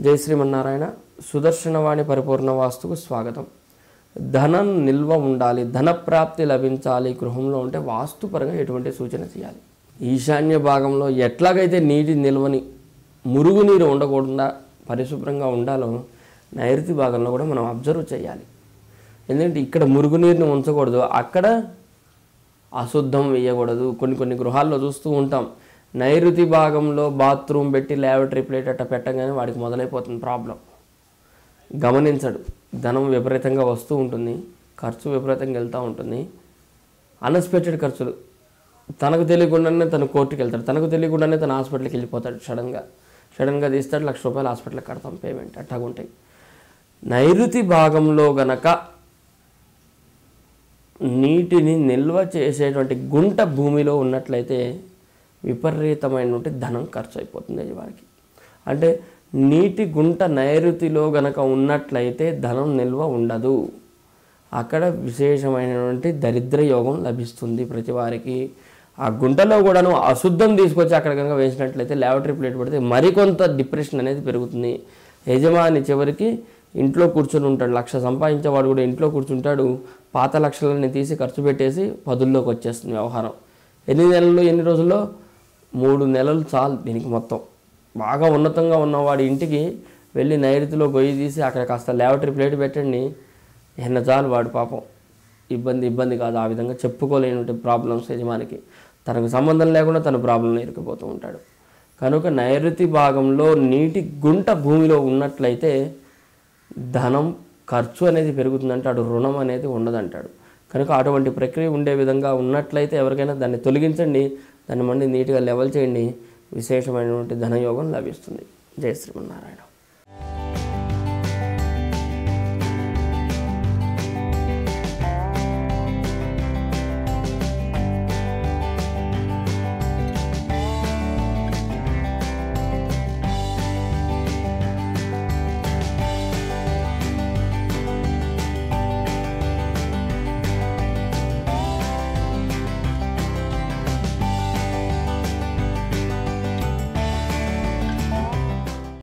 జై శ్రీమన్నారాయణ. సుదర్శనవాణి పరిపూర్ణ వాస్తుకు స్వాగతం. ధనం నిల్వ ఉండాలి, ధన ప్రాప్తి లభించాలి గృహంలో ఉంటే వాస్తుపరంగా ఎటువంటి సూచన చేయాలి? ఈశాన్య భాగంలో ఎట్లాగైతే నీటి నిల్వని మురుగునీరు ఉండకుండా పరిశుభ్రంగా ఉండాలో నైరుతి భాగంలో కూడా మనం అబ్జర్వ్ చేయాలి. ఎందుకంటే ఇక్కడ మురుగునీరుని ఉంచకూడదు, అక్కడ అశుద్ధం వేయకూడదు. కొన్ని గృహాల్లో చూస్తూ ఉంటాం, నైరుతి భాగంలో బాత్రూమ్ పెట్టి ల్యాబరేటరీ ప్లేట్ అట్ట పెట్టగానే వాడికి మొదలైపోతుంది ప్రాబ్లం. గమనించడు, ధనం విపరీతంగా వస్తూ ఉంటుంది, ఖర్చు విపరీతంగా వెళ్తూ ఉంటుంది. అన్ఎక్స్పెక్టెడ్ ఖర్చులు, తనకు తెలియకుండానే తను కోర్టుకి వెళ్తాడు, తనకు తెలియకుండానే తను హాస్పిటల్కి వెళ్ళిపోతాడు. సడన్గా తీస్తాడు, ₹1,00,000 హాస్పిటల్కి కడతాం పేమెంట్, అట్టాగుంటాయి. నైరుతి భాగంలో గనక నీటిని నిల్వ చేసేటువంటి గుంట భూమిలో ఉన్నట్లయితే విపరీతమైనటువంటి ధనం ఖర్చు అయిపోతుంది వారికి. అంటే నీటి గుంట నైరుతిలో గనక ఉన్నట్లయితే ధనం నిల్వ ఉండదు, అక్కడ విశేషమైనటువంటి దరిద్ర యోగం లభిస్తుంది ప్రతి వారికి. ఆ గుంటలో కూడాను అశుద్ధం తీసుకొచ్చి అక్కడ కనుక వేసినట్లయితే ల్యాబరేటరీ ప్లేట్ పెడితే మరికొంత డిప్రెషన్ అనేది పెరుగుతుంది. యజమాని చివరికి ఇంట్లో కూర్చొని ఉంటాడు, 1,00,000 సంపాదించేవాడు కూడా ఇంట్లో కూర్చుంటాడు, పాత లక్షలని తీసి ఖర్చు పెట్టేసి 10,000లోకి వచ్చేస్తుంది వ్యవహారం. ఎన్ని నెలలు, ఎన్ని రోజుల్లో? 3 నెలలు చాలు దీనికి మొత్తం. బాగా ఉన్నతంగా ఉన్నవాడి ఇంటికి వెళ్ళి నైరుతిలో గొయ్యి తీసి అక్కడ కాస్త ల్యాబరేటరీ ప్లేట్ పెట్టండి, ఎన్న చాలు వాడు పాపం. ఇబ్బంది కాదు, ఆ విధంగా చెప్పుకోలేనటువంటి ప్రాబ్లమ్స్ యజమానికి. తనకు సంబంధం లేకుండా తన ప్రాబ్లంలో ఇరుక్కుపోతూ ఉంటాడు. కనుక నైరుతి భాగంలో నీటి గుంట భూమిలో ఉన్నట్లయితే ధనం ఖర్చు అనేది పెరుగుతుందంటాడు, రుణం అనేది ఉండదంటాడు. కనుక అటువంటి ప్రక్రియ ఉండే విధంగా ఉన్నట్లయితే ఎవరికైనా దాన్ని తొలగించండి, దాన్ని మళ్ళీ నీట్గా లెవెల్ చేయండి, విశేషమైనటువంటి ధనయోగం లభిస్తుంది. జై శ్రీమన్నారాయణ.